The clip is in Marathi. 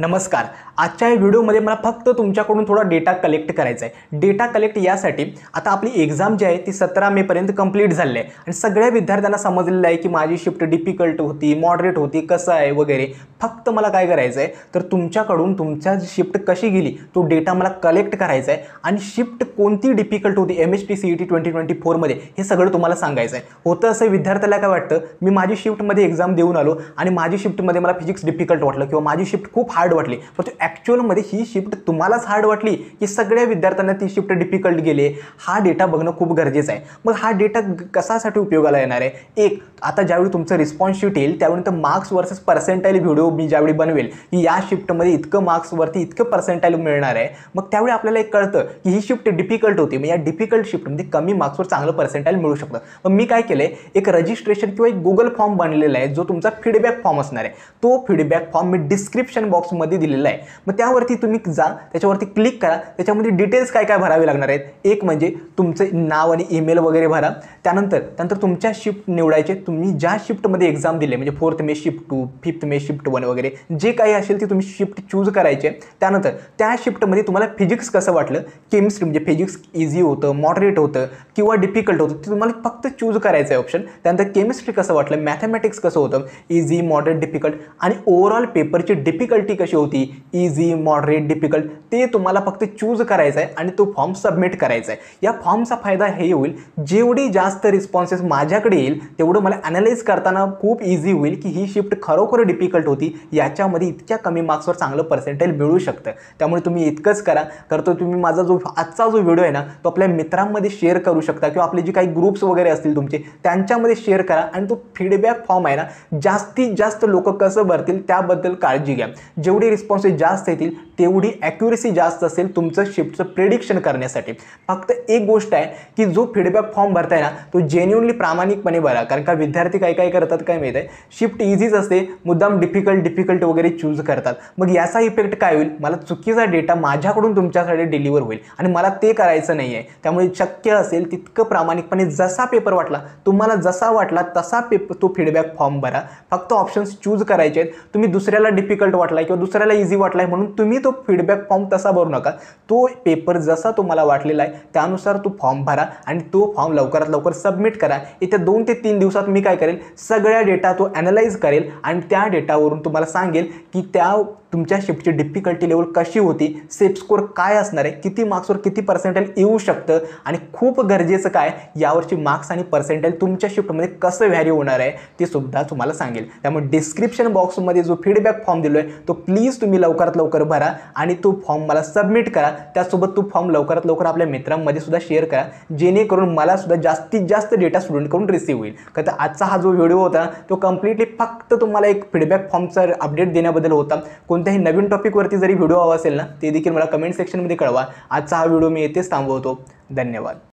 नमस्कार. आजच्या या व्हिडिओमध्ये मला फक्त तुमच्याकडून थोडा डेटा कलेक्ट करायचा आहे. डेटा कलेक्ट यासाठी आता आपली एक्झाम जी आहे ती 17 मे पर्यंत कंप्लीट झाली आहे आणि सगळ्या विद्यार्थ्यांना समजलेलं आहे की माझी शिफ्ट डिफिकल्ट होती, मॉडरेट होती, कसं आहे वगैरे. फक्त मला काय करायचं आहे तर तुमच्याकडून तुमच्या शिफ्ट कशी गेली तो डेटा मला कलेक्ट करायचा आहे आणि शिफ्ट कोणती डिफिकल्ट होती MHT CET 2024 मध्ये हे सगळं तुम्हाला सांगायचं आहे. होतं असं विद्यार्थ्याला काय वाटतं, मी माझी शिफ्टमध्ये एक्झाम देऊन आलो आणि माझी शिफ्टमध्ये मला फिजिक्स डिफिकल्ट वाटलं किंवा माझी शिफ्ट खूप हार्ड वाटली, पण ॲक्च्युअलमध्ये ही शिफ्ट तुम्हालाच हार्ड वाटली की सगळ्या विद्यार्थ्यांना ती शिफ्ट डिफिकल्ट गेली. हा डेटा बघणं खूप गरजेचं आहे. मग हा डेटा कशासाठी उपयोगाला येणार आहे? एक, आता ज्यावेळी तुमचं रिस्पॉन्स शीट येईल त्यावेळी तर मार्क्स वर्सेस पर्सेंटाईल व्हिडिओ मी ज्यावेळी बनवेल की या शिफ्टमध्ये इतकं मार्क्सवरती इतकं पर्सेंटाईल मिळणार आहे, मग त्यावेळी आपल्याला एक कळतं की ही शिफ्ट डिफिकल्ट होती, मग या डिफिकल्ट शिफ्टमध्ये कमी मार्क्सवर चांगलं पर्सेंटाईल मिळू शकतं. मग मी काय केलं आहे, एक रजिस्ट्रेशन किंवा एक गुगल फॉर्म बनलेला आहे जो तुमचा फीडबॅक फॉर्म असणार आहे. तो फीडबॅक फॉर्म मी डिस्क्रिप्शन बॉक्समध्ये दिलेला आहे. मग त्यावरती तुम्ही जा, त्याच्यावरती क्लिक करा. त्याच्यामध्ये डिटेल्स काय काय भरावे लागणार आहेत. एक म्हणजे तुमचं नाव आणि ईमेल वगैरे भरा. त्यानंतर तुमच्या शिफ्ट निवडायचे. तुम्ही ज्या शिफ्टमध्ये एक्झाम दिले म्हणजे 4th मे शिफ्ट 2, 5th मे शिफ्ट 1 वगैरे जे काही असेल ते तुम्ही शिफ्ट चूज करायचे. त्यानंतर त्या शिफ्टमध्ये तुम्हाला फिजिक्स कसं वाटलं, केमिस्ट्री म्हणजे फिजिक्स इझी होतं, मॉडरेट होतं किंवा डिफिकल्ट होतं ते तुम्हाला फक्त चूज करायचं आहे ऑप्शन. त्यानंतर केमिस्ट्री कसं वाटलं, मॅथमॅटिक्स कसं होतं, इझी, मॉडरेट, डिफिकल्ट आणि ओव्हरऑल पेपरची डिफिकल्टी कशी होती, इझी, मॉडरेट, डिफिकल्ट, ते तुम्हाला फक्त चूज करायचं आहे आणि तो फॉर्म सबमिट करायचा आहे. या फॉर्मचा फायदा हे होईल, जेवढी जास्त रिस्पॉन्सेस माझ्याकडे येईल तेवढं मला ॲनालाइज करताना खूप इझी होईल की ही शिफ्ट खरोखर डिफिकल्ट होती, याच्यामध्ये इतक्या कमी मार्क्सवर चांगलं पर्सेंटाईल मिळू शकतं. त्यामुळे तुम्ही इतकंच करा. तर तुम्ही माझा आजचा जो व्हिडिओ आहे ना तो आपल्या मित्रांमध्ये शेअर करू शकता किंवा आपले जे काही ग्रुप्स वगैरे असतील तुमचे त्यांच्यामध्ये शेअर करा आणि तो फीडबॅक फॉर्म आहे ना जास्तीत जास्त लोक कसं भरतील त्याबद्दल काळजी घ्या. जेवढे रिस्पॉन्सेस जास्त येतील तेवढी ॲक्युरेसी जास्त असेल तुमचं शिफ्टचं प्रेडिक्शन करण्यासाठी. फक्त एक गोष्ट आहे की जो फीडबॅक फॉर्म भरताय ना तो जेन्युअनली प्रामाणिकपणे भरा. कारण का विद्यार्थी काय करतात काय माहीत आहे, शिफ्ट इझीच असते, मुद्दाम डिफिकल्ट वगैरे चूज करतात. मग याचा इफेक्ट काय होईल, मला चुकीचा डेटा माझ्याकडून तुमच्यासाठी डिलिव्हर होईल आणि मला ते करायचं नाही आहे. त्यामुळे शक्य असेल तितकं प्रामाणिकपणे जसा पेपर वाटला तुम्हाला, जसा वाटला तसा तो फीडबॅक फॉर्म भरा. फक्त ऑप्शन्स चूज करायचे आहेत. तुम्ही दुसऱ्याला डिफिकल्ट वाटलाय किंवा दुसऱ्याला इझी वाटलाय म्हणून तुम्ही तो फीडबॅक फॉर्म तसा भरू नका. तो पेपर जसा तुम्हाला वाटलेला आहे त्यानुसार तो फॉर्म भरा आणि तो फॉर्म लवकरात लवकर सबमिट करा. येत्या 2 ते 3 दिवसात मी काय करेल, सगळ्या डेटा तो ॲनालाइज करेल आणि त्या डेटावरून तुम्हाला सांगेल की तुमच्या शिफ्टची डिफिकल्टी लेवल कशी होती, सेफ स्कोर काय असणार आहे, किती मार्क्सवर किती पर्सेंटाईल येऊ शकतं आणि खूप गरजेचं काय यावरची मार्क्स आणि पर्सेंटाईल तुमच्या शिफ्टमध्ये कसं व्हॅरी होणार आहे ते सुद्धा तुम्हाला सांगेल. त्यामुळे डिस्क्रिप्शन बॉक्समध्ये जो फीडबॅक फॉर्म दिलो आहे तो प्लीज तुम्ही लवकरात लवकर भरा आणि तो फॉर्म मला सबमिट करा. त्यासोबत तो फॉर्म लवकरात लवकर आपल्या मित्रांमध्ये सुद्धा शेअर करा, जेणेकरून मला सुद्धा जास्तीत जास्त डेटा स्टुडंटकडून रिसीव्ह होईल. तर आजचा हा जो व्हिडिओ होता तो कम्प्लिटली फक्त तुम्हाला एक फीडबॅक फॉर्मचा अपडेट देण्याबद्दल होता. कोणत्याही नवीन टॉपिकवरती जरी व्हिडिओ हवा असेल ना ते देखील मला कमेंट सेक्शनमध्ये कळवा. आजचा हा व्हिडिओ मी येथेच थांबवतो. धन्यवाद.